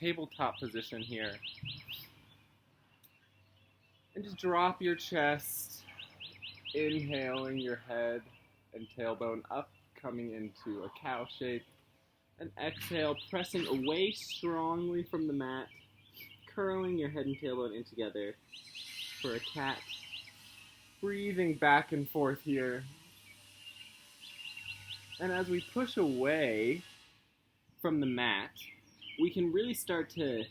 tabletop position here. And just drop your chest, inhaling your head and tailbone up, coming into a cow shape. And exhale, pressing away strongly from the mat, curling your head and tailbone in together for a cat. Breathing back and forth here. And as we push away from the mat, we can really start to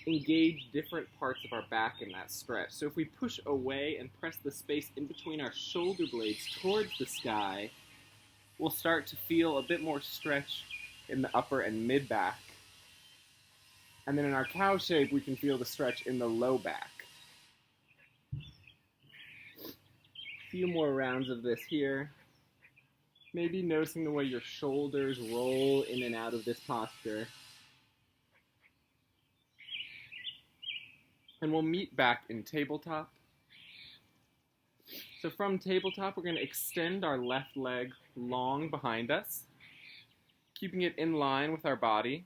engage different parts of our back in that stretch. So if we push away and press the space in between our shoulder blades towards the sky, we'll start to feel a bit more stretch in the upper and mid back. And then in our cow shape, we can feel the stretch in the low back. A few more rounds of this here. Maybe noticing the way your shoulders roll in and out of this posture. And we'll meet back in tabletop. So from tabletop, we're going to extend our left leg long behind us, keeping it in line with our body.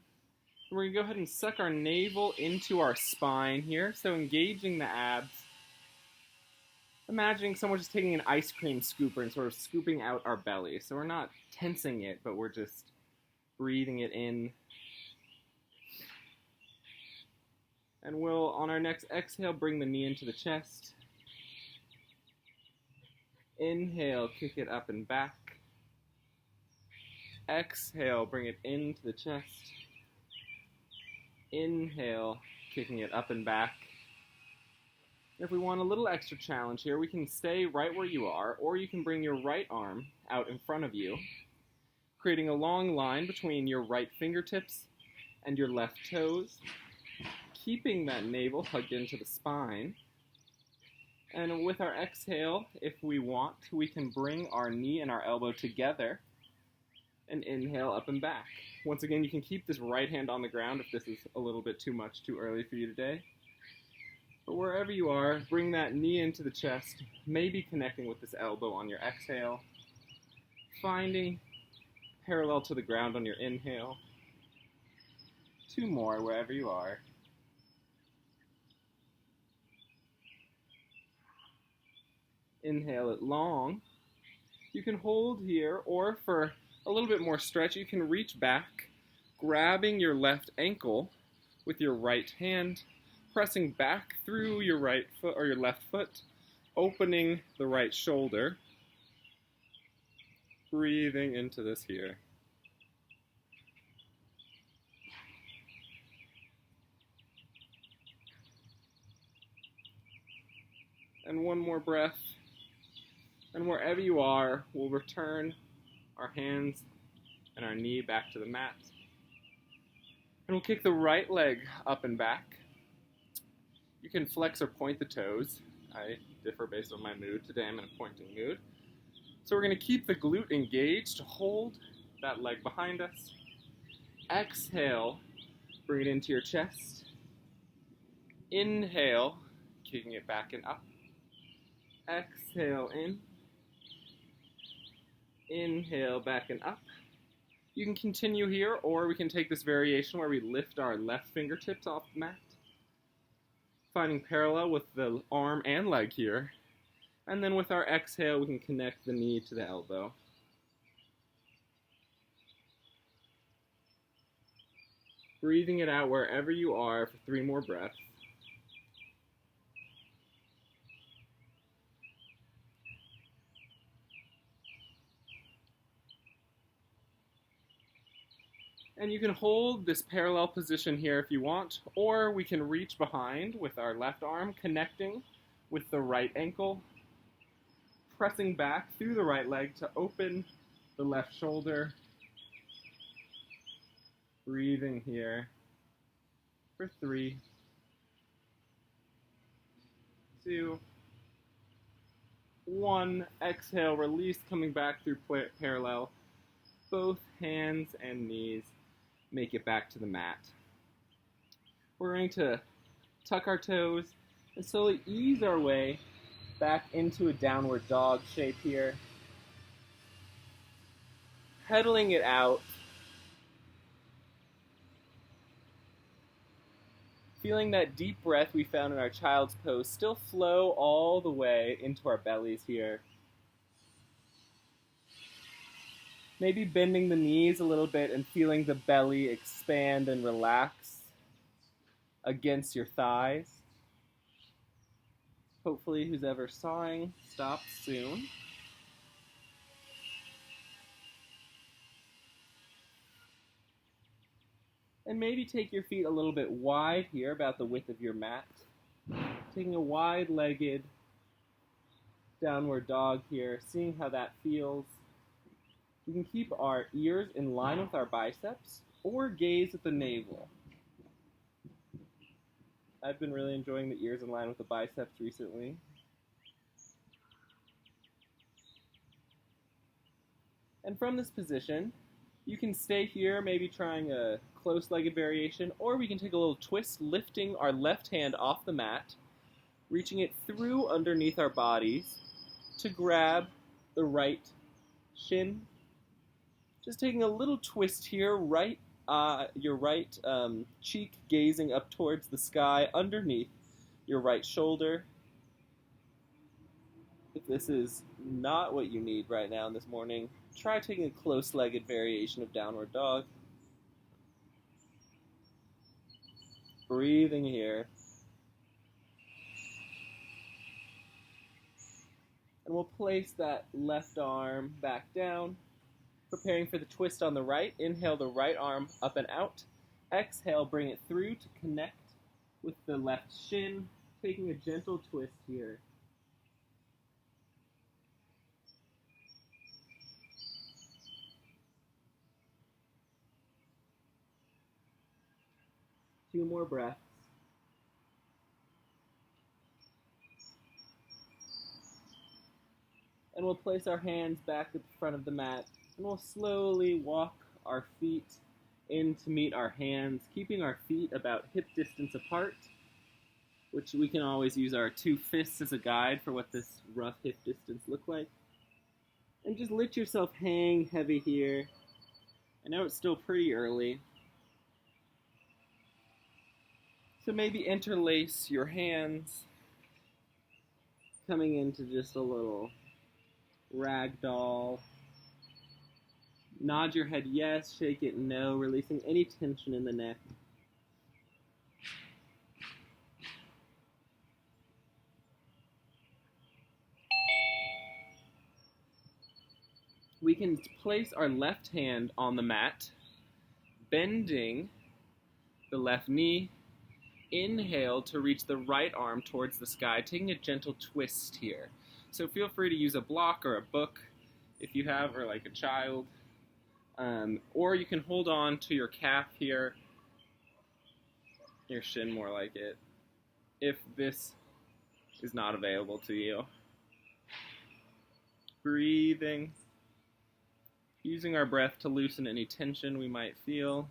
And we're going to go ahead and suck our navel into our spine here, so engaging the abs. Imagining someone just taking an ice cream scooper and sort of scooping out our belly. So we're not tensing it, but we're just breathing it in. And we'll, on our next exhale, bring the knee into the chest. Inhale, kick it up and back. Exhale, bring it into the chest. Inhale, kicking it up and back. If we want a little extra challenge here, we can stay right where you are, or you can bring your right arm out in front of you, creating a long line between your right fingertips and your left toes, keeping that navel hugged into the spine. And with our exhale, if we want, we can bring our knee and our elbow together and inhale up and back. Once again, you can keep this right hand on the ground if this is a little bit too much, too early for you today. But wherever you are, bring that knee into the chest, maybe connecting with this elbow on your exhale, finding parallel to the ground on your inhale. 2 more wherever you are. Inhale it long. You can hold here, or for a little bit more stretch, you can reach back, grabbing your left ankle with your right hand, pressing back through your right foot or your left foot, opening the right shoulder. Breathing into this here. And one more breath. And wherever you are, we'll return our hands and our knee back to the mat. And we'll kick the right leg up and back. You can flex or point the toes. I differ based on my mood. Today I'm in a pointing mood. So we're going to keep the glute engaged to hold that leg behind us. Exhale, bring it into your chest. Inhale, kicking it back and up. Exhale in. Inhale back and up. You can continue here, or we can take this variation where we lift our left fingertips off the mat, finding parallel with the arm and leg here. And then with our exhale, we can connect the knee to the elbow. Breathing it out wherever you are for 3 more breaths. And you can hold this parallel position here if you want, or we can reach behind with our left arm, connecting with the right ankle, pressing back through the right leg to open the left shoulder. Breathing here for 3, 2, 1. Exhale, release, coming back through parallel. Both hands and knees make it back to the mat. We're going to tuck our toes and slowly ease our way back into a downward dog shape here. Pedaling it out. Feeling that deep breath we found in our child's pose still flow all the way into our bellies here. Maybe bending the knees a little bit and feeling the belly expand and relax against your thighs. Hopefully, who's ever sawing stops soon. And maybe take your feet a little bit wide here, about the width of your mat. Taking a wide-legged downward dog here, seeing how that feels. We can keep our ears in line with our biceps or gaze at the navel. I've been really enjoying the ears in line with the biceps recently. And from this position, you can stay here, maybe trying a close-legged variation, or we can take a little twist, lifting our left hand off the mat, reaching it through underneath our bodies to grab the right shin. Just taking a little twist here, your right cheek gazing up towards the sky underneath your right shoulder. If this is not what you need right now in this morning, try taking a close-legged variation of downward dog. Breathing here. And we'll place that left arm back down, preparing for the twist on the right. Inhale the right arm up and out. Exhale, bring it through to connect with the left shin, taking a gentle twist here. Two more breaths. And we'll place our hands back at the front of the mat, and we'll slowly walk our feet in to meet our hands, keeping our feet about hip distance apart, which we can always use our two fists as a guide for what this rough hip distance look like. And just let yourself hang heavy here. I know it's still pretty early, so maybe interlace your hands, coming into just a little ragdoll. Nod your head yes, shake it no, releasing any tension in the neck. We can place our left hand on the mat, bending the left knee. Inhale to reach the right arm towards the sky, taking a gentle twist here. So feel free to use a block or a book if you have, or like a child. Or you can hold on to your calf here, your shin more like it, if this is not available to you. Breathing, using our breath to loosen any tension we might feel.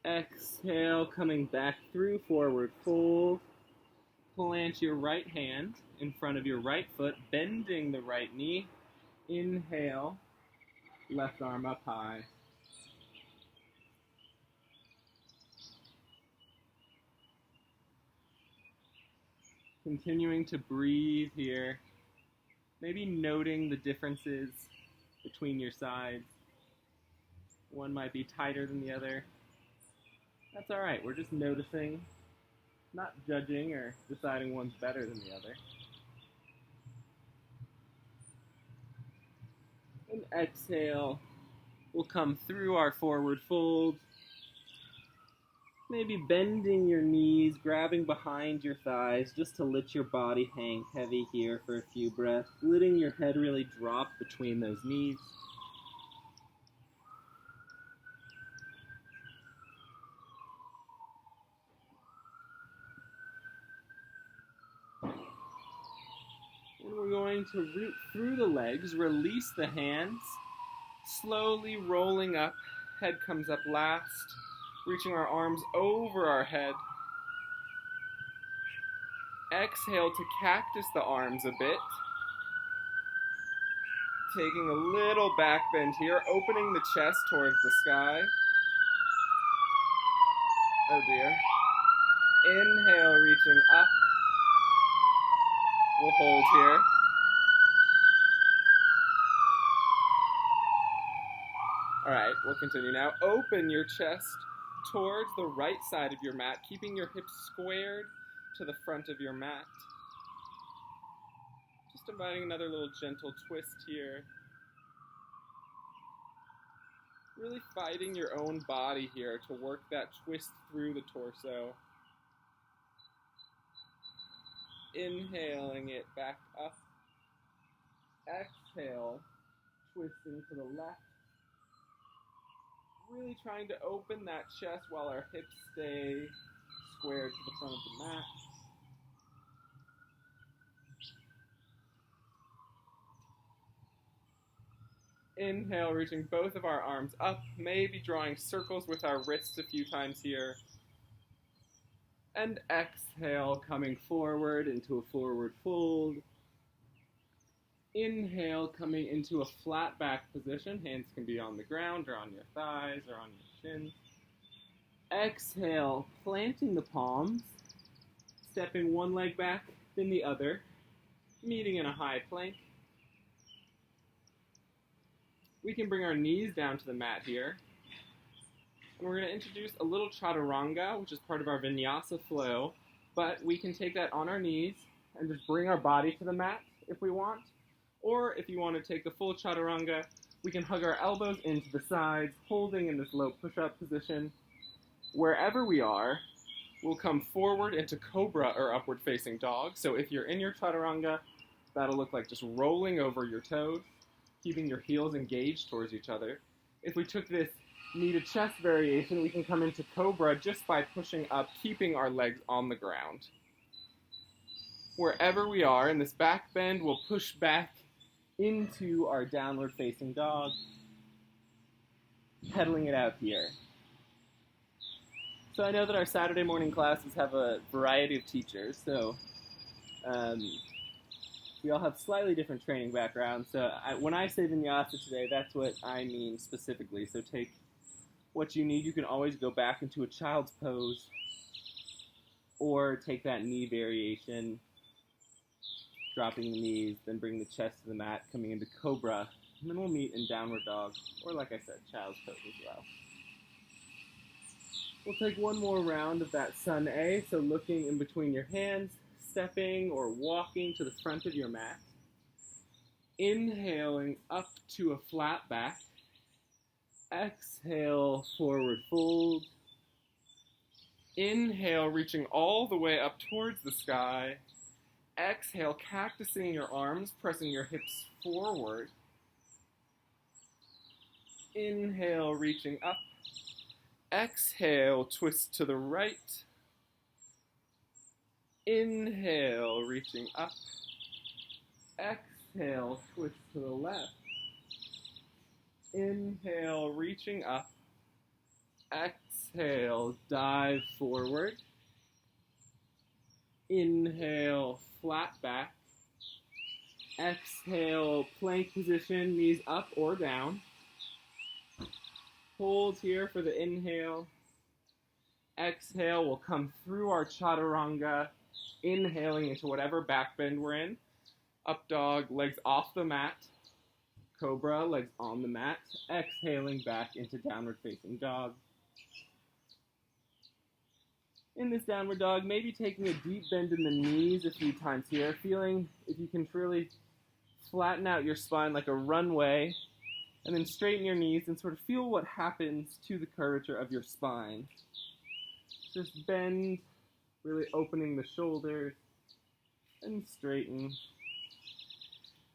Exhale, coming back through forward fold. Plant your right hand in front of your right foot, bending the right knee. Inhale, left arm up high. Continuing to breathe here. Maybe noting the differences between your sides. One might be tighter than the other. That's all right. We're just noticing, not judging or deciding one's better than the other. And exhale, we'll come through our forward fold. Maybe bending your knees, grabbing behind your thighs just to let your body hang heavy here for a few breaths, letting your head really drop between those knees. And we're going to root through the legs, release the hands, slowly rolling up, head comes up last, reaching our arms over our head. Exhale to cactus the arms a bit. Taking a little back bend here, opening the chest towards the sky. Oh dear. Inhale, reaching up. We'll hold here. All right, we'll continue now. Open your chest towards the right side of your mat, keeping your hips squared to the front of your mat. Just inviting another little gentle twist here. Really fighting your own body here to work that twist through the torso. Inhaling it back up. Exhale, twisting to the left. Really trying to open that chest while our hips stay squared to the front of the mat. Inhale, reaching both of our arms up, maybe drawing circles with our wrists a few times here. And exhale, coming forward into a forward fold. Inhale, coming into a flat back position. Hands can be on the ground or on your thighs or on your shins. Exhale, planting the palms, stepping one leg back, then the other, meeting in a high plank. We can bring our knees down to the mat here. And we're going to introduce a little chaturanga, which is part of our vinyasa flow. But we can take that on our knees and just bring our body to the mat if we want. Or if you want to take the full chaturanga, we can hug our elbows into the sides, holding in this low push-up position. Wherever we are, we'll come forward into Cobra or upward facing dog. So if you're in your chaturanga, that'll look like just rolling over your toes, keeping your heels engaged towards each other. If we took this knee to chest variation, we can come into Cobra just by pushing up, keeping our legs on the ground. Wherever we are in this back bend, we'll push back into our downward facing dog, pedaling it out here. So I know that our Saturday morning classes have a variety of teachers, so we all have slightly different training backgrounds. So when I say vinyasa today, that's what I mean specifically. So take what you need. You can always go back into a child's pose or take that knee variation, dropping the knees, then bring the chest to the mat, coming into Cobra, and then we'll meet in downward dog, or like I said, child's pose as well. We'll take one more round of that Sun A, so looking in between your hands, stepping or walking to the front of your mat. Inhaling up to a flat back. Exhale, forward fold. Inhale, reaching all the way up towards the sky. Exhale, cactusing your arms, pressing your hips forward. Inhale, reaching up. Exhale, twist to the right. Inhale, reaching up. Exhale, twist to the left. Inhale, reaching up. Exhale, dive forward. Inhale, flat back. Exhale, plank position, knees up or down. Hold here for the inhale. Exhale, we'll come through our chaturanga, inhaling into whatever back bend we're in. Up dog, legs off the mat. Cobra, legs on the mat. Exhaling back into downward facing dog. In this downward dog, maybe taking a deep bend in the knees a few times here, feeling if you can truly flatten out your spine like a runway, and then straighten your knees and sort of feel what happens to the curvature of your spine. Just bend, really opening the shoulders, and straighten.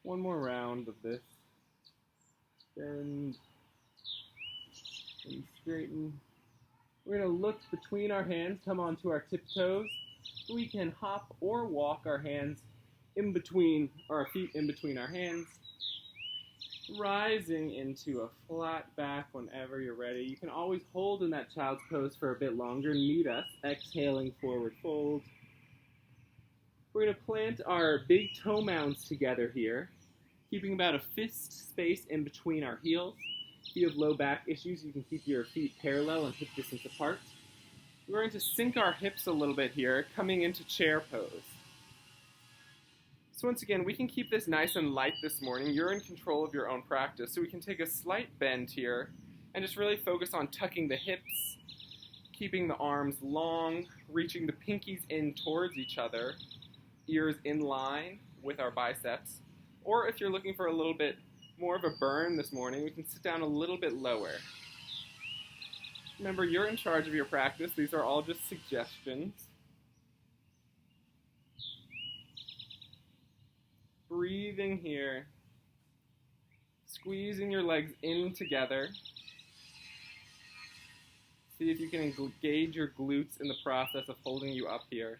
One more round of this. Bend, and straighten. We're going to look between our hands, come onto our tiptoes. We can hop or walk our hands in between, or our feet in between our hands. Rising into a flat back whenever you're ready. You can always hold in that child's pose for a bit longer. Meet us. Exhaling, forward fold. We're going to plant our big toe mounds together here, keeping about a fist space in between our heels. If you have low back issues, you can keep your feet parallel and hip distance apart. We're going to sink our hips a little bit here, coming into chair pose. So once again, we can keep this nice and light this morning. You're in control of your own practice, so we can take a slight bend here and just really focus on tucking the hips, keeping the arms long, reaching the pinkies in towards each other, ears in line with our biceps. Or if you're looking for a little bit more of a burn this morning, we can sit down a little bit lower. Remember, you're in charge of your practice. These are all just suggestions. Breathing here. Squeezing your legs in together. See if you can engage your glutes in the process of holding you up here.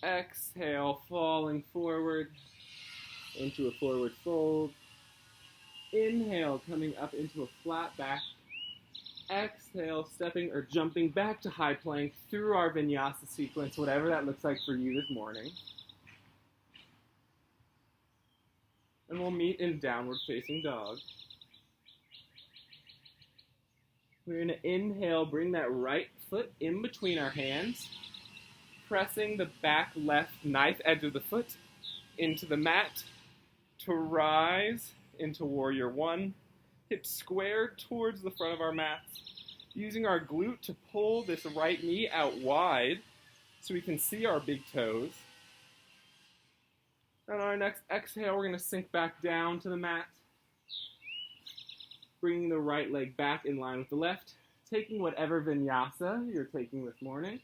Exhale, falling forward into a forward fold. Inhale, coming up into a flat back. Exhale, stepping or jumping back to high plank through our vinyasa sequence, whatever that looks like for you this morning. And we'll meet in downward facing dog. We're going to inhale, bring that right foot in between our hands, pressing the back left knife edge of the foot into the mat to rise into warrior one. Hips squared towards the front of our mats, using our glute to pull this right knee out wide so we can see our big toes. And on our next exhale, we're going to sink back down to the mat, bringing the right leg back in line with the left, taking whatever vinyasa you're taking this morning,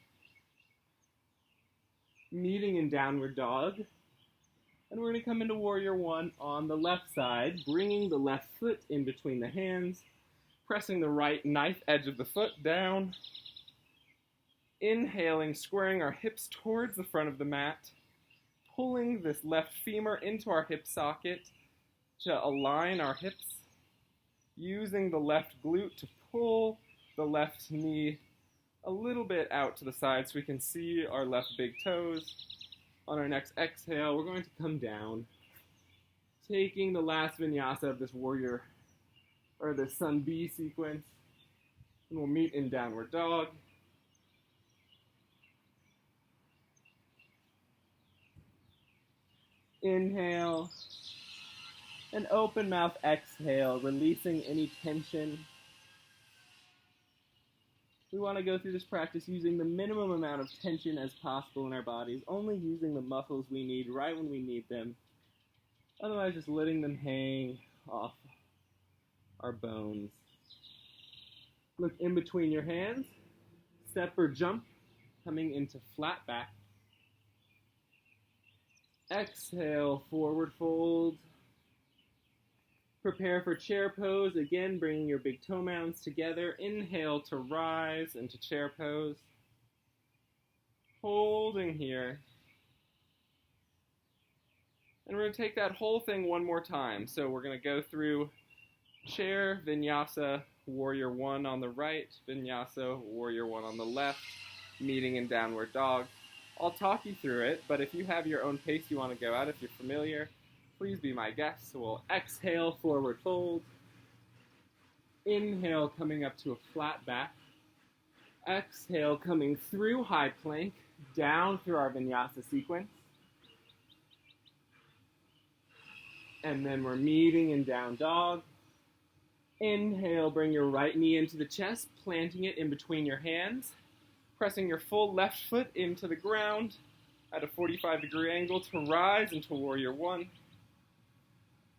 meeting in downward dog. And we're going to come into warrior one on the left side, bringing the left foot in between the hands, pressing the right knife edge of the foot down, inhaling, squaring our hips towards the front of the mat, pulling this left femur into our hip socket to align our hips, using the left glute to pull the left knee a little bit out to the side so we can see our left big toes. On our next exhale, we're going to come down, taking the last vinyasa of this warrior, or the sun B sequence, and we'll meet in downward dog. Inhale, and open mouth exhale, releasing any tension. We want to go through this practice using the minimum amount of tension as possible in our bodies, only using the muscles we need right when we need them. Otherwise, just letting them hang off our bones. Look in between your hands. Step or jump, coming into flat back. Exhale, forward fold. Prepare for chair pose, again bringing your big toe mounds together. Inhale to rise into chair pose. Holding here. And we're going to take that whole thing one more time. So we're going to go through chair, vinyasa, warrior one on the right, vinyasa, warrior one on the left, meeting in downward dog. I'll talk you through it, but if you have your own pace you want to go at, if you're familiar, please be my guest. So we'll exhale, forward fold. Inhale, coming up to a flat back. Exhale, coming through high plank, down through our vinyasa sequence. And then we're meeting in down dog. Inhale, bring your right knee into the chest, planting it in between your hands. Pressing your full left foot into the ground at a 45-degree angle to rise into warrior one.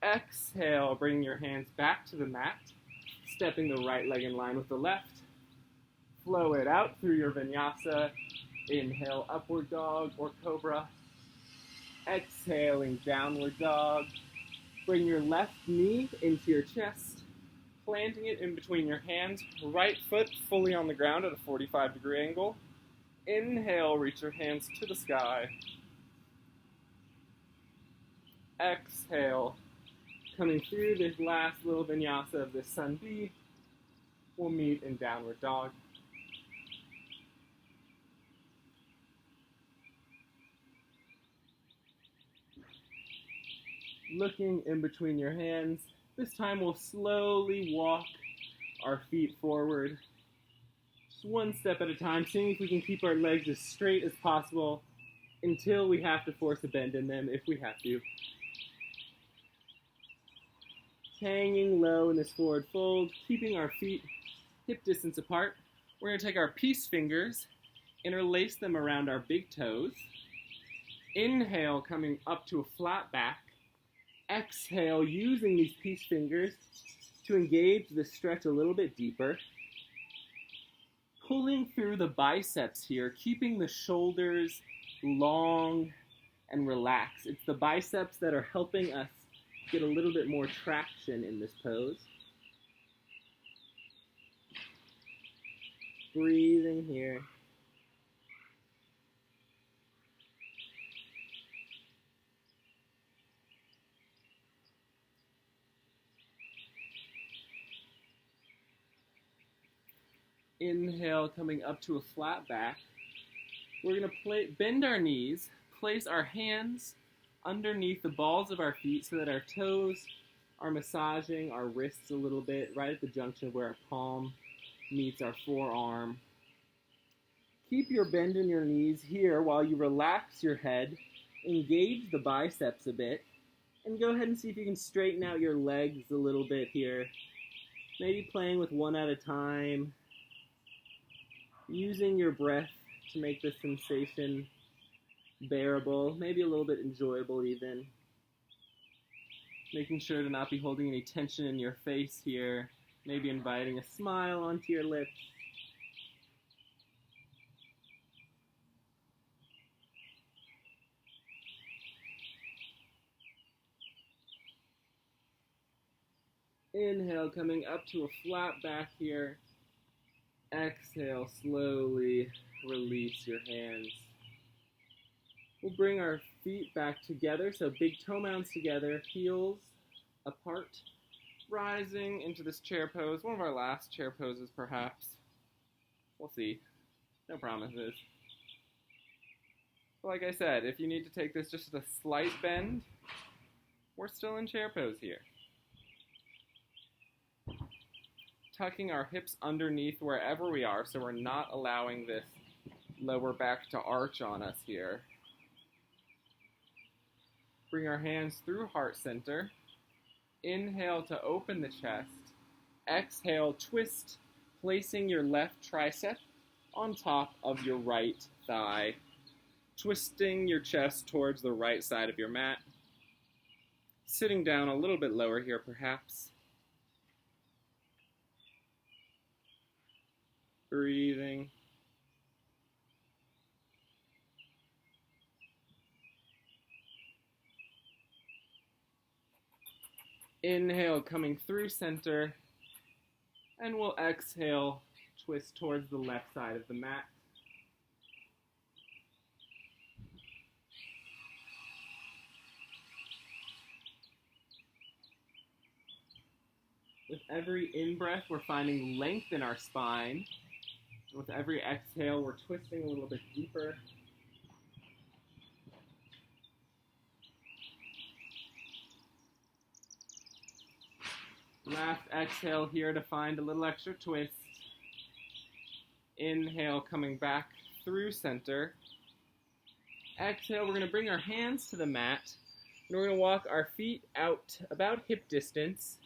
Exhale, bringing your hands back to the mat, stepping the right leg in line with the left. Flow it out through your vinyasa. Inhale, upward dog or cobra. Exhaling, downward dog. Bring your left knee into your chest, planting it in between your hands. Right foot fully on the ground at a 45-degree angle. Inhale, reach your hands to the sky. Exhale. Coming through this last little vinyasa of this sun B, we'll meet in downward dog. looking in between your hands. This time we'll slowly walk our feet forward, just one step at a time, seeing if we can keep our legs as straight as possible until we have to force a bend in them if we have to. Hanging low in this forward fold, keeping our feet hip distance apart. We're going to take our peace fingers, interlace them around our big toes. Inhale, coming up to a flat back. Exhale, using these peace fingers to engage the stretch a little bit deeper. Pulling through the biceps here, keeping the shoulders long and relaxed. It's the biceps that are helping us get a little bit more traction in this pose. Breathing here. Inhale, coming up to a flat back. We're going to bend our knees, place our hands underneath the balls of our feet so that our toes are massaging our wrists a little bit, right at the junction of where our palm meets our forearm. Keep your bend in your knees here while you relax your head, engage the biceps a bit, and go ahead and see if you can straighten out your legs a little bit here. Maybe playing with one at a time, using your breath to make the sensation bearable, maybe a little bit enjoyable even. Making sure to not be holding any tension in your face here, maybe inviting a smile onto your lips. Inhale, coming up to a flat back here. Exhale, slowly release your hands. We'll bring our feet back together, so big toe mounds together, heels apart, rising into this chair pose. One of our last chair poses, perhaps. We'll see. No promises. But like I said, if you need to take this just a slight bend, we're still in chair pose here. Tucking our hips underneath wherever we are, so we're not allowing this lower back to arch on us here. Bring our hands through heart center. Inhale to open the chest. Exhale, twist, placing your left tricep on top of your right thigh. Twisting your chest towards the right side of your mat. Sitting down a little bit lower here, perhaps. Breathing. Inhale, coming through center, and we'll exhale, twist towards the left side of the mat. With every in-breath, we're finding length in our spine. With every exhale, we're twisting a little bit deeper. Last exhale here to find a little extra twist. Inhale, coming back through center. Exhale, we're going to bring our hands to the mat, and we're going to walk our feet out about hip distance,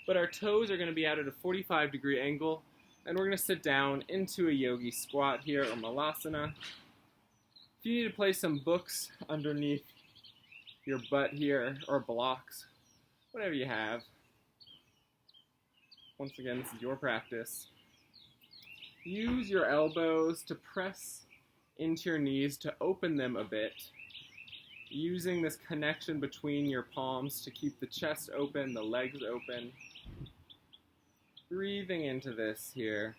but our toes are going to be out at a 45-degree angle. And we're going to sit down into a Yogi Squat here, or Malasana. If you need to place some books underneath your butt here, or blocks, whatever you have. Once again, this is your practice. Use your elbows to press into your knees to open them a bit. Using this connection between your palms to keep the chest open, the legs open. Breathing into this here.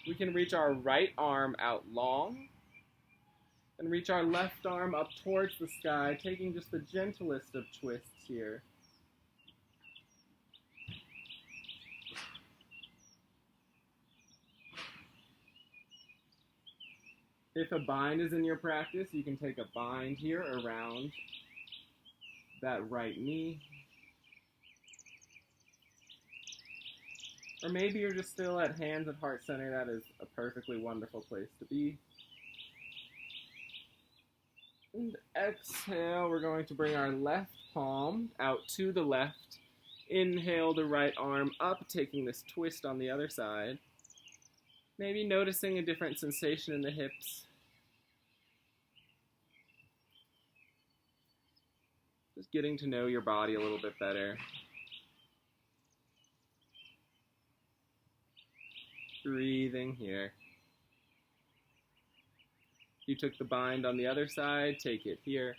We can reach our right arm out long and reach our left arm up towards the sky, taking just the gentlest of twists here. If a bind is in your practice, you can take a bind here around that right knee. Or maybe you're just still at hands at heart center. That is a perfectly wonderful place to be. And exhale, we're going to bring our left palm out to the left. Inhale the right arm up, taking this twist on the other side. Maybe noticing a different sensation in the hips. Just getting to know your body a little bit better. Breathing here. You took the bind on the other side, take it here.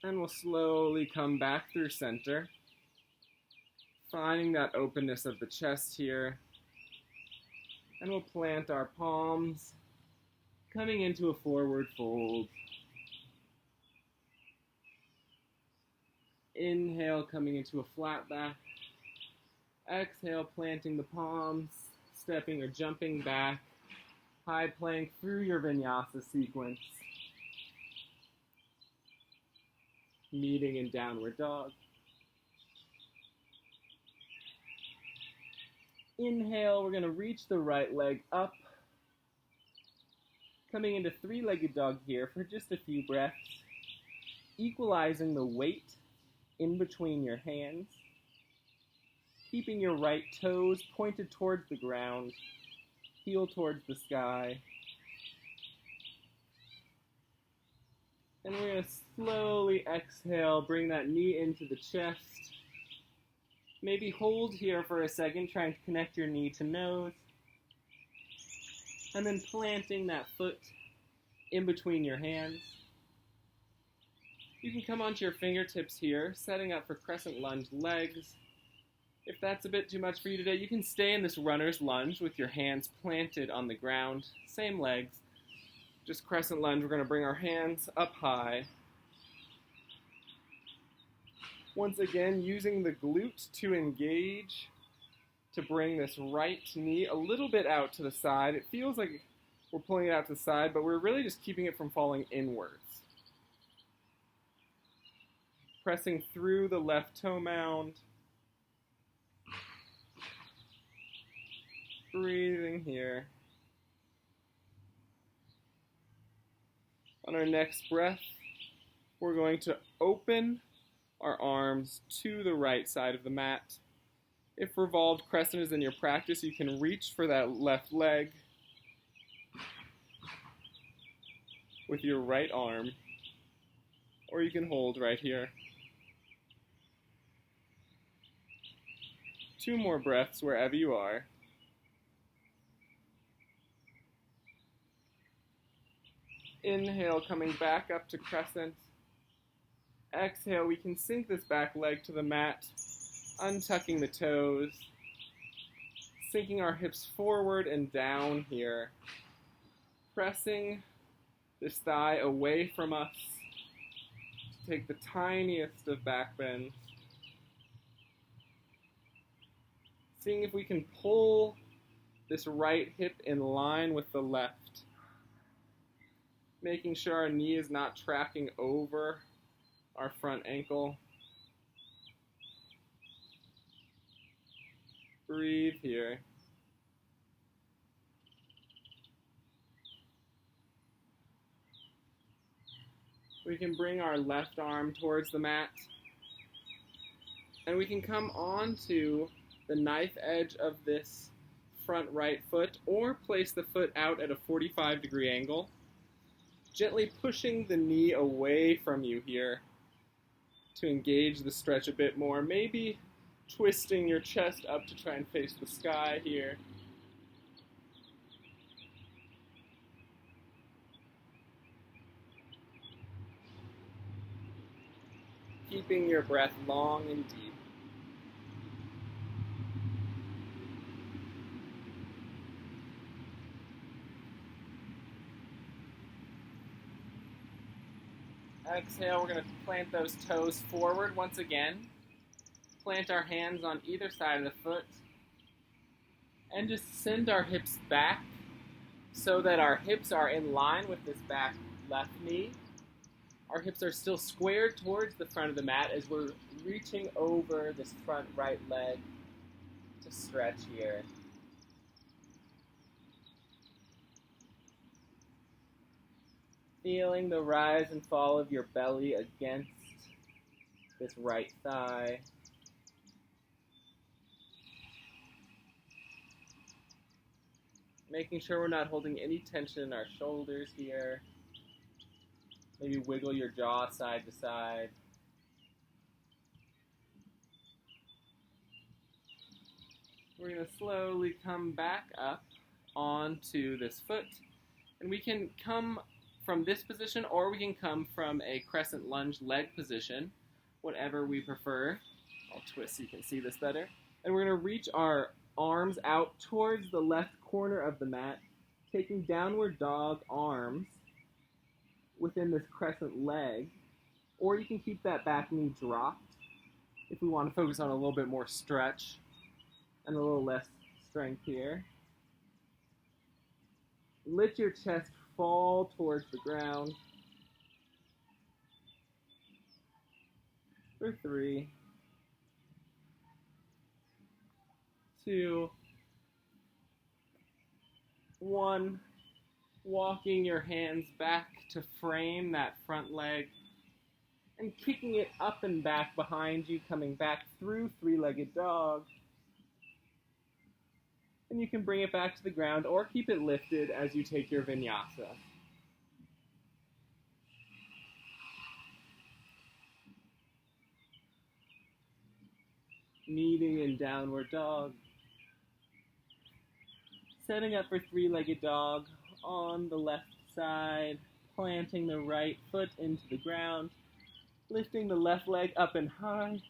And we'll slowly come back through center, finding that openness of the chest here. And we'll plant our palms, coming into a forward fold. Inhale, coming into a flat back. Exhale, planting the palms, stepping or jumping back. High plank through your vinyasa sequence. Meeting in downward dog. Inhale, we're going to reach the right leg up. Coming into three-legged dog here for just a few breaths. Equalizing the weight in between your hands. Keeping your right toes pointed towards the ground. Heel towards the sky. And we're going to slowly exhale, bring that knee into the chest. Maybe hold here for a second, trying to connect your knee to nose. And then planting that foot in between your hands. You can come onto your fingertips here, setting up for Crescent Lunge legs. If that's a bit too much for you today, you can stay in this runner's lunge with your hands planted on the ground. Same legs, just Crescent Lunge. We're going to bring our hands up high. Once again, using the glute to engage, to bring this right knee a little bit out to the side. It feels like we're pulling it out to the side, but we're really just keeping it from falling inwards. Pressing through the left toe mound. Breathing here. On our next breath, we're going to open our arms to the right side of the mat. If revolved crescent is in your practice, you can reach for that left leg with your right arm, or you can hold right here. 2 more breaths wherever you are. Inhale, coming back up to crescent. Exhale, we can sink this back leg to the mat, untucking the toes, sinking our hips forward and down here, pressing this thigh away from us to take the tiniest of back bends. Seeing if we can pull this right hip in line with the left, making sure our knee is not tracking over our front ankle. Breathe here. We can bring our left arm towards the mat, and we can come onto the knife edge of this front right foot, or place the foot out at a 45-degree angle, gently pushing the knee away from you here to engage the stretch a bit more. Maybe twisting your chest up to try and face the sky here. Keeping your breath long and deep. Exhale, we're going to plant those toes forward once again. plant our hands on either side of the foot and just send our hips back so that our hips are in line with this back left knee. Our hips are still squared towards the front of the mat as we're reaching over this front right leg to stretch here. Feeling the rise and fall of your belly against this right thigh. Making sure we're not holding any tension in our shoulders here. Maybe wiggle your jaw side to side. We're going to slowly come back up onto this foot. And we can come from this position, or we can come from a crescent lunge leg position, whatever we prefer. I'll twist so you can see this better. And we're going to reach our arms out towards the left corner of the mat, taking downward dog arms within this crescent leg, or you can keep that back knee dropped if we want to focus on a little bit more stretch and a little less strength here. Let your chest fall towards the ground. For 3, 2, 1. Walking your hands back to frame that front leg and kicking it up and back behind you, coming back through three-legged dog. And you can bring it back to the ground or keep it lifted as you take your vinyasa. Meeting in downward dog. Setting up for three-legged dog on the left side, planting the right foot into the ground, lifting the left leg up and high,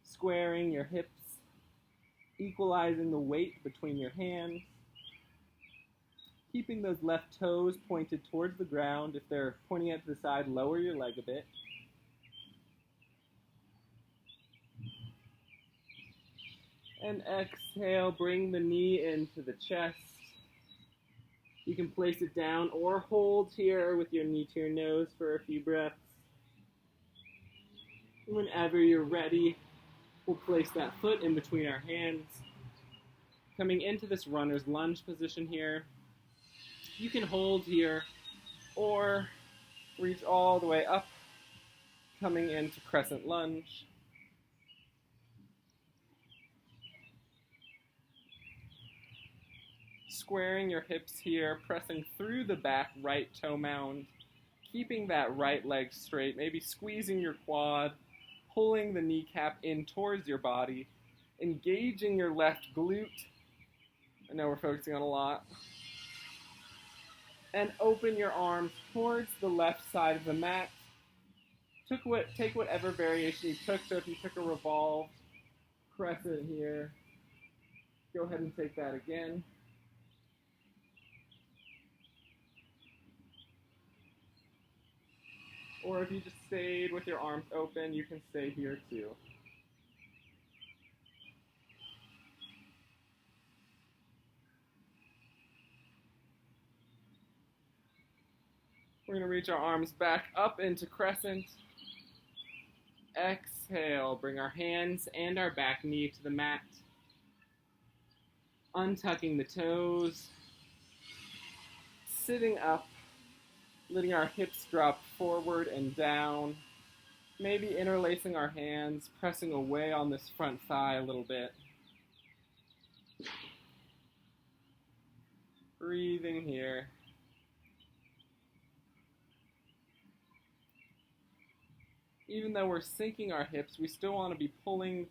squaring your hips, equalizing the weight between your hands, keeping those left toes pointed towards the ground. If they're pointing out to the side, lower your leg a bit. And exhale, bring the knee into the chest. You can place it down or hold here with your knee to your nose for a few breaths. And whenever you're ready, we'll place that foot in between our hands. Coming into this runner's lunge position here. You can hold here or reach all the way up, coming into crescent lunge. Squaring your hips here, pressing through the back right toe mound, keeping that right leg straight, maybe squeezing your quad, pulling the kneecap in towards your body, engaging your left glute. I know we're focusing on a lot. And open your arms towards the left side of the mat. Take whatever variation you took. So if you took a revolved crescent here, go ahead and take that again. Or if you just stayed with your arms open, you can stay here too. We're going to reach our arms back up into crescent. Exhale, bring our hands and our back knee to the mat. Untucking the toes. Sitting up. Letting our hips drop forward and down. Maybe interlacing our hands, pressing away on this front thigh a little bit. Breathing here. Even though we're sinking our hips, we still want to be pulling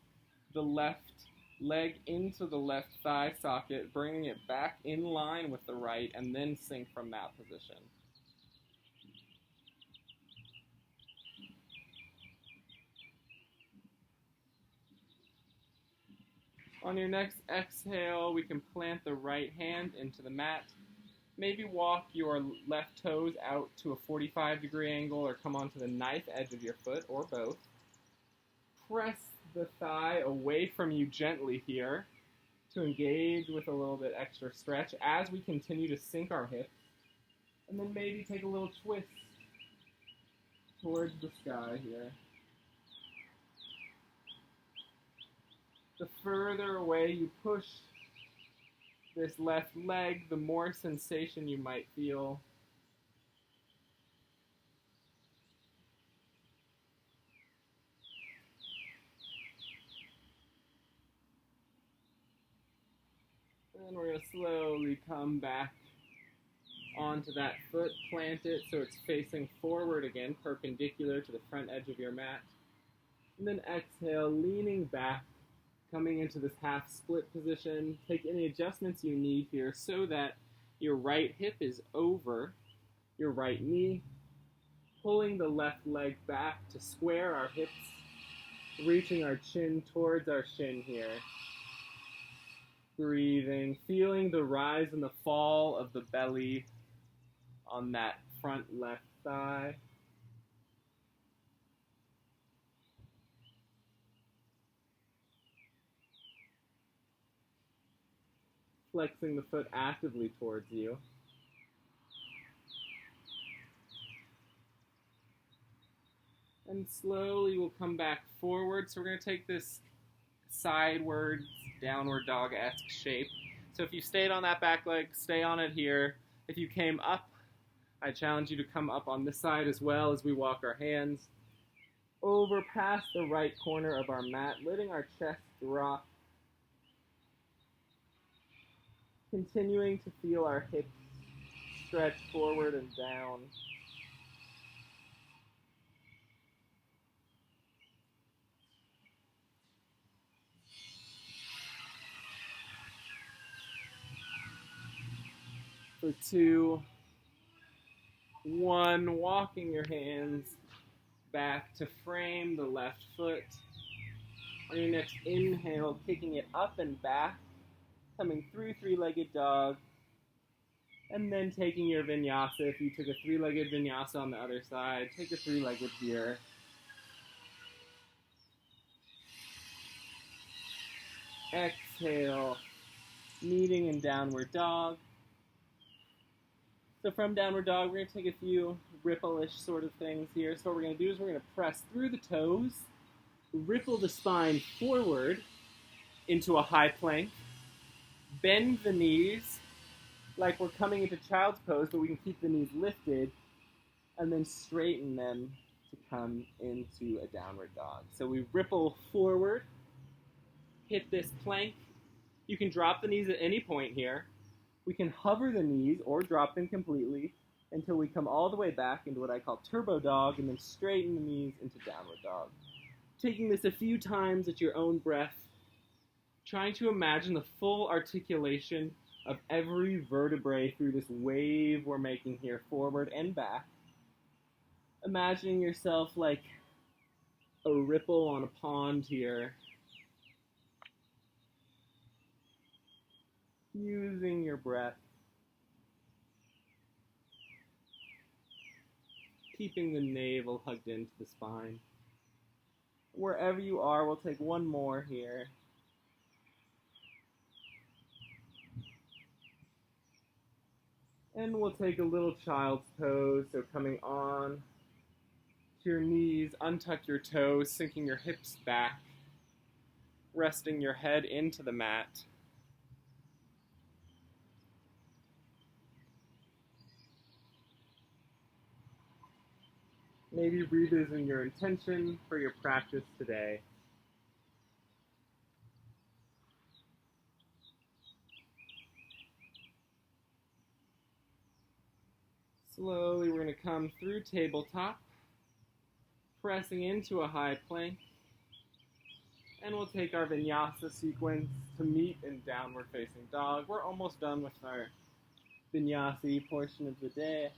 the left leg into the left thigh socket, bringing it back in line with the right, and then sink from that position. On your next exhale, we can plant the right hand into the mat. Maybe walk your left toes out to a 45-degree angle or come onto the knife edge of your foot, or both. press the thigh away from you gently here to engage with a little bit extra stretch as we continue to sink our hips. And then maybe take a little twist towards the sky here. The further away you push this left leg, the more sensation you might feel. And we're going to slowly come back onto that foot, plant it so it's facing forward again, perpendicular to the front edge of your mat. And then exhale, leaning back, coming into this half split position. Take any adjustments you need here so that your right hip is over your right knee, pulling the left leg back to square our hips, reaching our chin towards our shin here. Breathing, feeling the rise and the fall of the belly on that front left thigh. Flexing the foot actively towards you. And slowly we'll come back forward. So we're going to take this sidewards, downward dog-esque shape. So if you stayed on that back leg, stay on it here. If you came up, I challenge you to come up on this side as well as we walk our hands over past the right corner of our mat, letting our chest drop. Continuing to feel our hips stretch forward and down. For 2, 1, walking your hands back to frame the left foot. On your next inhale, kicking it up and back, coming through three-legged dog, and then taking your vinyasa. If you took a three-legged vinyasa on the other side, take a three-legged here. Exhale, meeting in downward dog. So from downward dog, we're going to take a few ripple-ish sort of things here. So what we're going to do is we're going to press through the toes, ripple the spine forward into a high plank, bend the knees like we're coming into child's pose, but we can keep the knees lifted, and then straighten them to come into a downward dog. So we ripple forward, hit this plank. You can drop the knees at any point here. We can hover the knees or drop them completely until we come all the way back into what I call turbo dog, and then straighten the knees into downward dog. Taking this a few times at your own breath, trying to imagine the full articulation of every vertebrae through this wave we're making here, forward and back. Imagining yourself like a ripple on a pond here. Using your breath. Keeping the navel hugged into the spine. Wherever you are, we'll take one more here. And we'll take a little child's pose, so coming on to your knees, untuck your toes, sinking your hips back, resting your head into the mat. Maybe revisiting your intention for your practice today. Slowly, we're going to come through tabletop, pressing into a high plank, and we'll take our vinyasa sequence to meet in downward facing dog. We're almost done with our vinyasa portion of the day.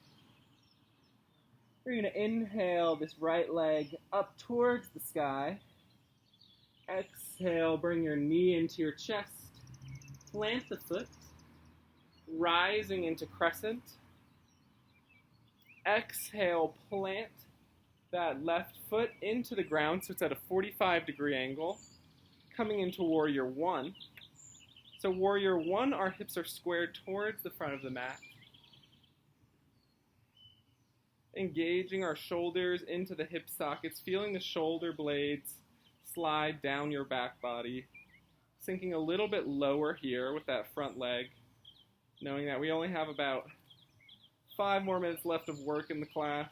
We're going to inhale this right leg up towards the sky. Exhale, bring your knee into your chest. Plant the foot, rising into crescent. Exhale, plant, that left foot into the ground, so it's at a 45-degree angle, coming into Warrior One. So Warrior One, our hips are squared towards the front of the mat. Engaging our shoulders into the hip sockets, feeling the shoulder blades slide down your back body, sinking a little bit lower here with that front leg, knowing that we only have about 5 more minutes left of work in the class.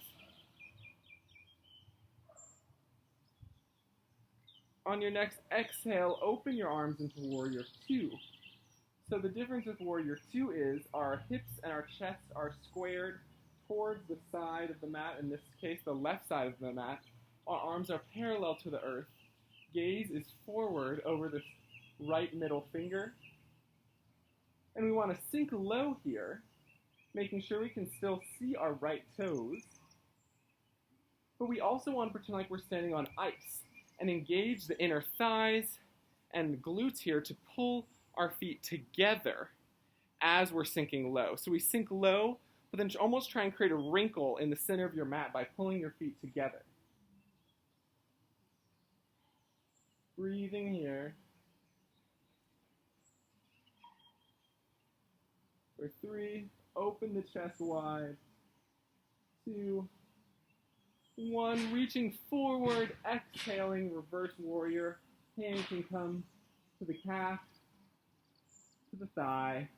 On your next exhale, open your arms into Warrior Two. So the difference with Warrior Two is our hips and our chest are squared towards the side of the mat, in this case the left side of the mat. Our arms are parallel to the earth. Gaze is forward over this right middle finger. And we want to sink low here, making sure we can still see our right toes. But we also want to pretend like we're standing on ice and engage the inner thighs and the glutes here to pull our feet together as we're sinking low. So we sink low, but then almost try and create a wrinkle in the center of your mat by pulling your feet together. Breathing here. For 3, open the chest wide. 2, 1, reaching forward, exhaling, reverse warrior. Hand can come to the calf, to the thigh,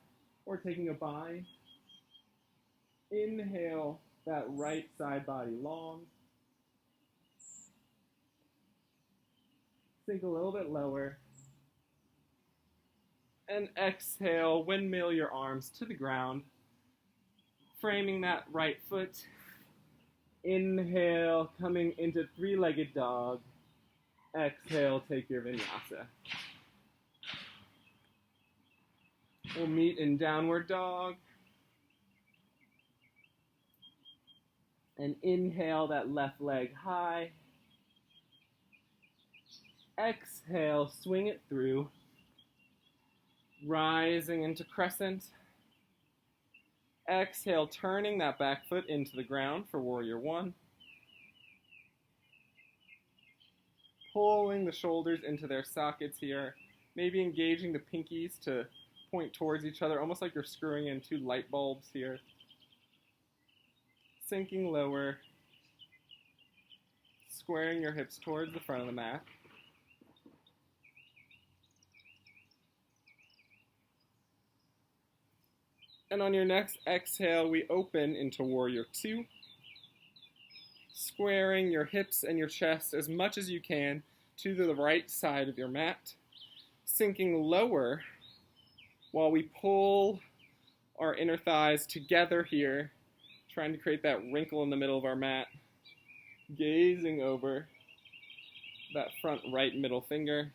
or taking a bind. Inhale that right side body long. Sink a little bit lower. And exhale, windmill your arms to the ground, framing that right foot. Inhale, coming into 3-legged dog. Exhale, take your vinyasa. We'll meet in downward dog. And inhale that left leg high. Exhale, swing it through. Rising into crescent. Exhale, turning that back foot into the ground for Warrior One. Pulling the shoulders into their sockets here. Maybe engaging the pinkies to point towards each other, almost like you're screwing in 2 light bulbs here. Sinking lower. Squaring your hips towards the front of the mat. And on your next exhale, we open into Warrior Two, squaring your hips and your chest as much as you can to the right side of your mat, sinking lower while we pull our inner thighs together here, trying to create that wrinkle in the middle of our mat, gazing over that front right middle finger.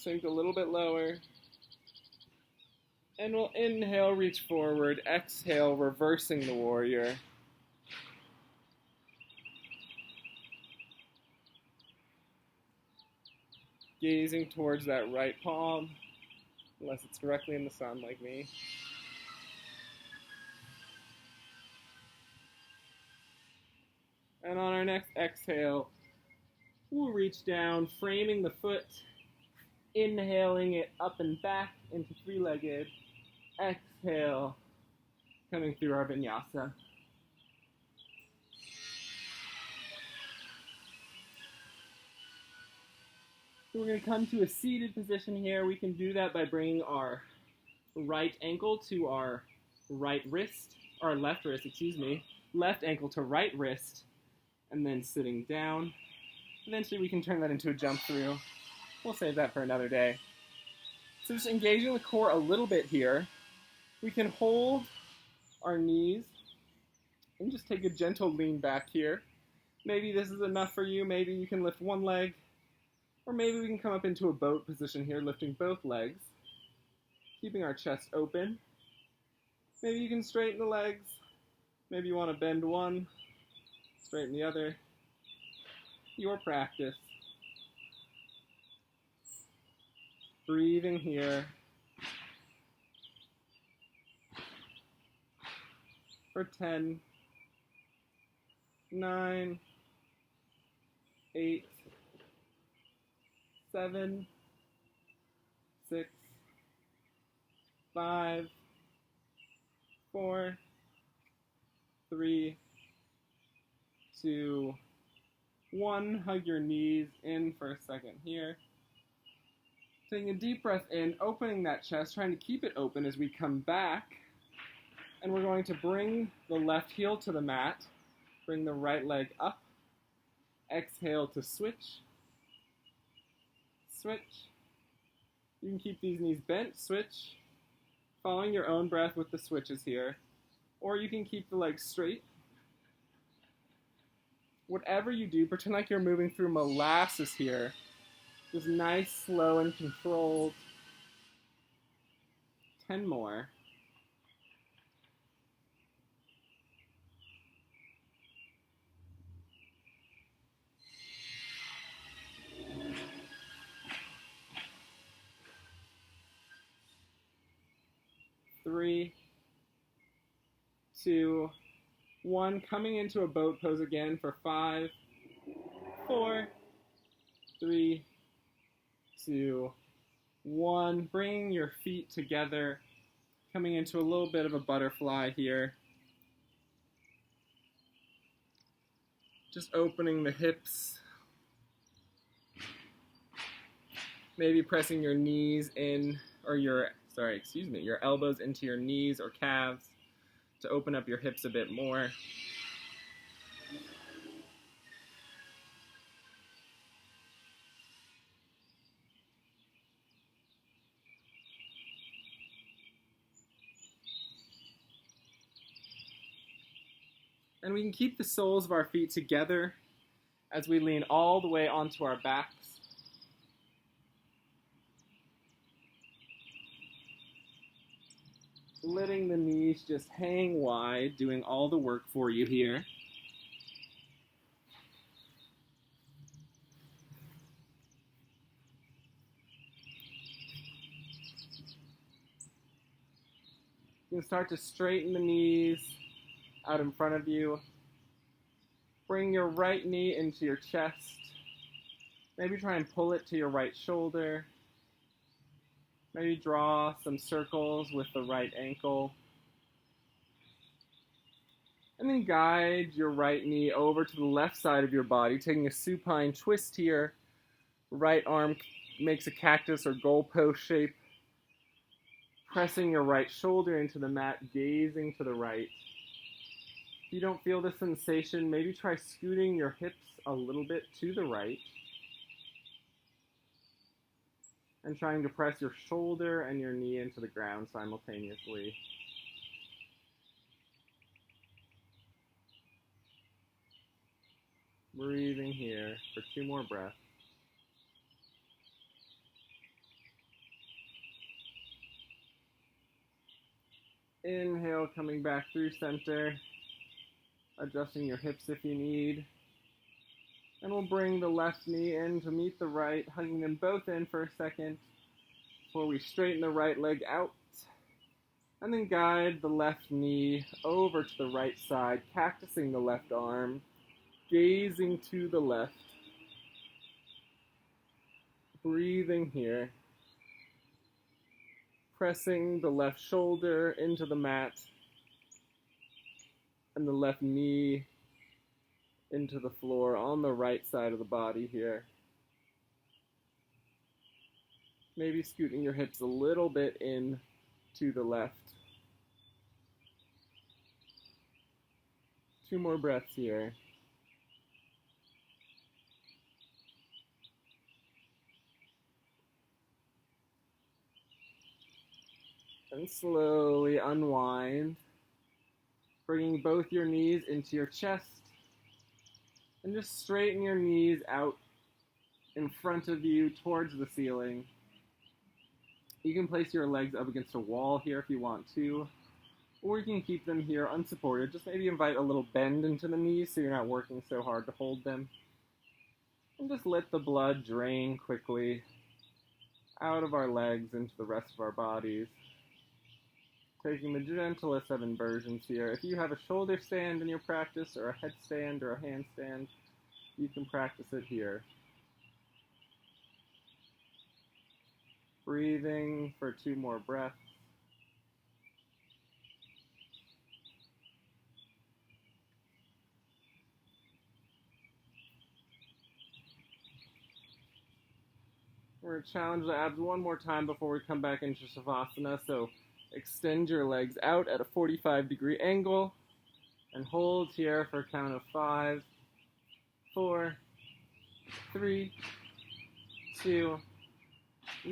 Sink a little bit lower. And we'll inhale, reach forward. Exhale, reversing the warrior. Gazing towards that right palm, unless it's directly in the sun like me. And on our next exhale, we'll reach down, framing the foot. Inhaling it up and back into 3-legged. Exhale, coming through our vinyasa. So we're going to come to a seated position here. We can do that by bringing our right ankle to our right wrist, or left wrist, left ankle to right wrist, and then sitting down. Eventually we can turn that into a jump through. We'll save that for another day. So just engaging the core a little bit here. We can hold our knees and just take a gentle lean back here. Maybe this is enough for you. Maybe you can lift one leg. Or maybe we can come up into a boat position here, lifting both legs, keeping our chest open. Maybe you can straighten the legs. Maybe you want to bend one, straighten the other. Your practice. Breathing here for 10, 9, 8, 7, 6, 5, 4, 3, 2, 1. Hug your knees in for a second here. Taking a deep breath in, opening that chest, trying to keep it open as we come back. And we're going to bring the left heel to the mat. Bring the right leg up. Exhale to switch. Switch. You can keep these knees bent. Switch. Following your own breath with the switches here. Or you can keep the legs straight. Whatever you do, pretend like you're moving through molasses here. Just nice, slow, and controlled. 10 more. Three, 2, 1. Coming into a boat pose again for 5, 4, 3, 2, 1. Bringing your feet together, coming into a little bit of a butterfly here. Just opening the hips. Maybe pressing your knees in, or your elbows into your knees or calves to open up your hips a bit more. And we can keep the soles of our feet together as we lean all the way onto our backs. Letting the knees just hang wide, doing all the work for you here. You can start to straighten the knees out in front of you. Bring your right knee into your chest. Maybe try and pull it to your right shoulder. Maybe draw some circles with the right ankle. And then guide your right knee over to the left side of your body, taking a supine twist here. Right arm makes a cactus or goalpost shape. Pressing your right shoulder into the mat, gazing to the right. If you don't feel the sensation, maybe try scooting your hips a little bit to the right. And trying to press your shoulder and your knee into the ground simultaneously. Breathing here for 2 more breaths. Inhale, coming back through center. Adjusting your hips if you need. And we'll bring the left knee in to meet the right, hugging them both in for a second before we straighten the right leg out. And then guide the left knee over to the right side, cactusing the left arm, gazing to the left. Breathing here. Pressing the left shoulder into the mat and the left knee into the floor on the right side of the body here. Maybe scooting your hips a little bit in to the left. 2 more breaths here. And slowly unwind, bringing both your knees into your chest. And just straighten your knees out in front of you towards the ceiling. You can place your legs up against a wall here if you want to, or you can keep them here unsupported. Just maybe invite a little bend into the knees so you're not working so hard to hold them. And just let the blood drain quickly out of our legs into the rest of our bodies. Taking the gentlest of inversions here. If you have a shoulder stand in your practice, or a headstand, or a handstand, you can practice it here. Breathing for 2 more breaths. We're going to challenge the abs one more time before we come back into Savasana. So extend your legs out at a 45-degree angle and hold here for a count of 5, 4, 3, 2,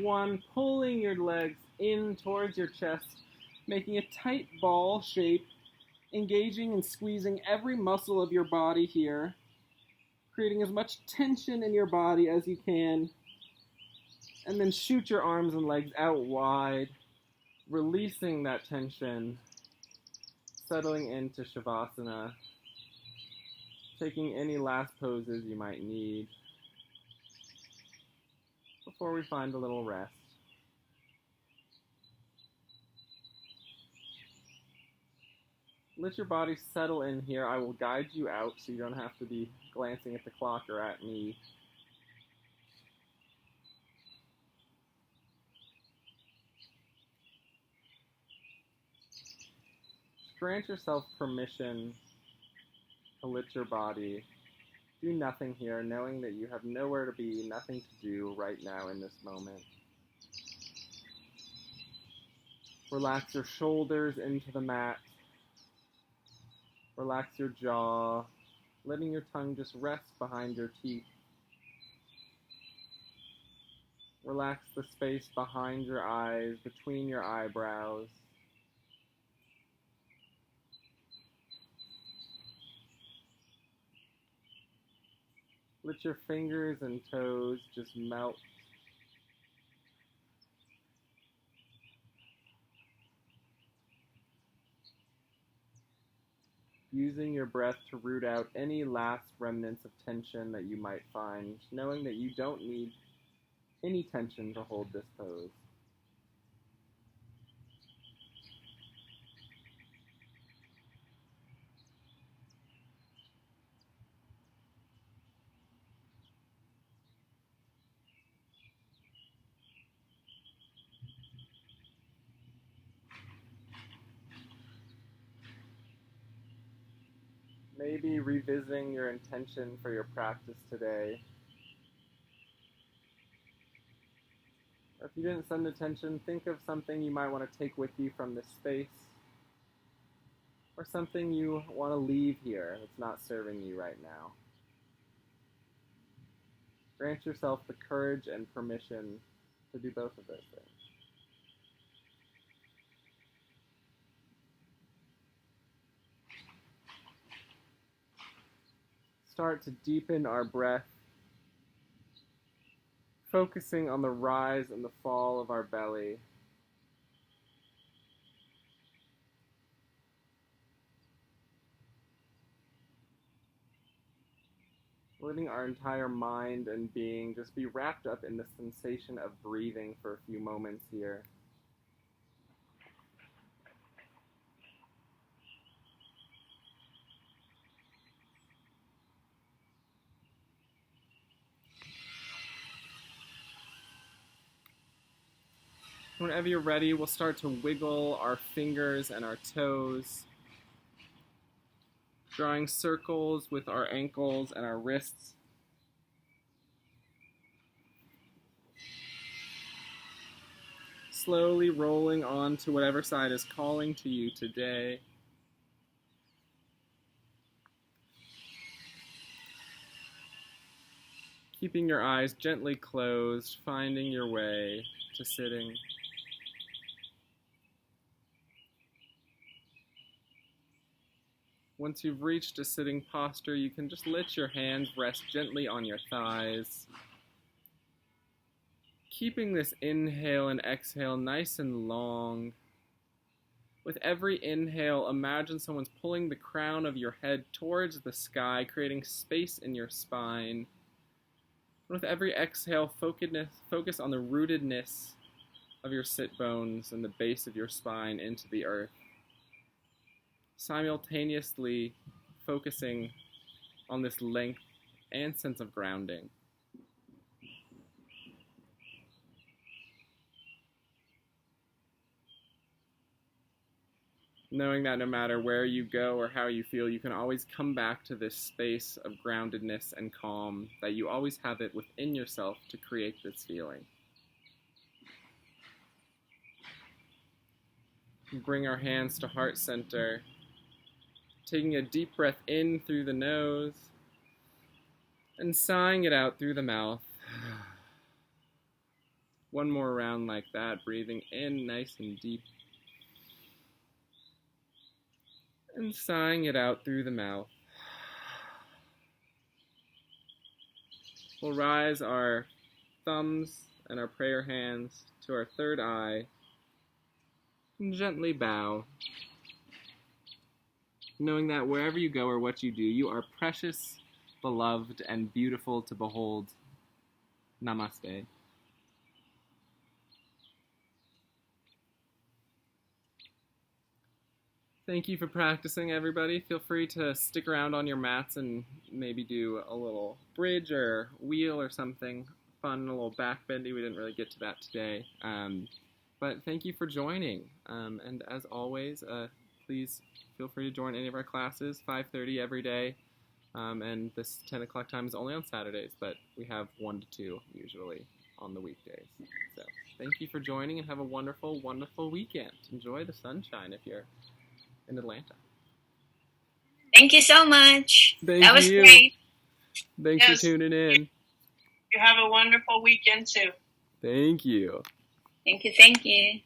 1. Pulling your legs in towards your chest, making a tight ball shape, engaging and squeezing every muscle of your body here, creating as much tension in your body as you can, and then shoot your arms and legs out wide, releasing that tension, settling into Shavasana, taking any last poses you might need before we find a little rest. Let your body settle in here. I will guide you out so you don't have to be glancing at the clock or at me. Grant yourself permission to let your body do nothing here, knowing that you have nowhere to be, nothing to do right now in this moment. Relax your shoulders into the mat. Relax your jaw, letting your tongue just rest behind your teeth. Relax the space behind your eyes, between your eyebrows. Let your fingers and toes just melt. Using your breath to root out any last remnants of tension that you might find, knowing that you don't need any tension to hold this pose. Maybe revisiting your intention for your practice today. Or if you didn't send attention, think of something you might want to take with you from this space. Or something you want to leave here that's not serving you right now. Grant yourself the courage and permission to do both of those things. Start to deepen our breath, focusing on the rise and the fall of our belly. Letting our entire mind and being just be wrapped up in the sensation of breathing for a few moments here. Whenever you're ready, we'll start to wiggle our fingers and our toes, drawing circles with our ankles and our wrists. Slowly rolling on to whatever side is calling to you today. Keeping your eyes gently closed, finding your way to sitting. Once you've reached a sitting posture, you can just let your hands rest gently on your thighs. Keeping this inhale and exhale nice and long. With every inhale, imagine someone's pulling the crown of your head towards the sky, creating space in your spine. With every exhale, focus on the rootedness of your sit bones and the base of your spine into the earth, simultaneously focusing on this length and sense of grounding. Knowing that no matter where you go or how you feel, you can always come back to this space of groundedness and calm, that you always have it within yourself to create this feeling. Bring our hands to heart center, taking a deep breath in through the nose and sighing it out through the mouth. One more round like that, breathing in nice and deep. And sighing it out through the mouth. We'll rise our thumbs and our prayer hands to our third eye and gently bow, knowing that wherever you go or what you do, you are precious, beloved, and beautiful to behold. Namaste. Thank you for practicing, everybody. Feel free to stick around on your mats and maybe do a little bridge or wheel or something fun, a little back bendy. We didn't really get to that today. But thank you for joining. And as always, please feel free to join any of our classes, 5:30 every day. And this 10 o'clock time is only on Saturdays, but we have 1 to 2 usually on the weekdays. So thank you for joining and have a wonderful, wonderful weekend. Enjoy the sunshine if you're in Atlanta. Thank you so much. That was great. Thanks for tuning in. You have a wonderful weekend too. Thank you. Thank you.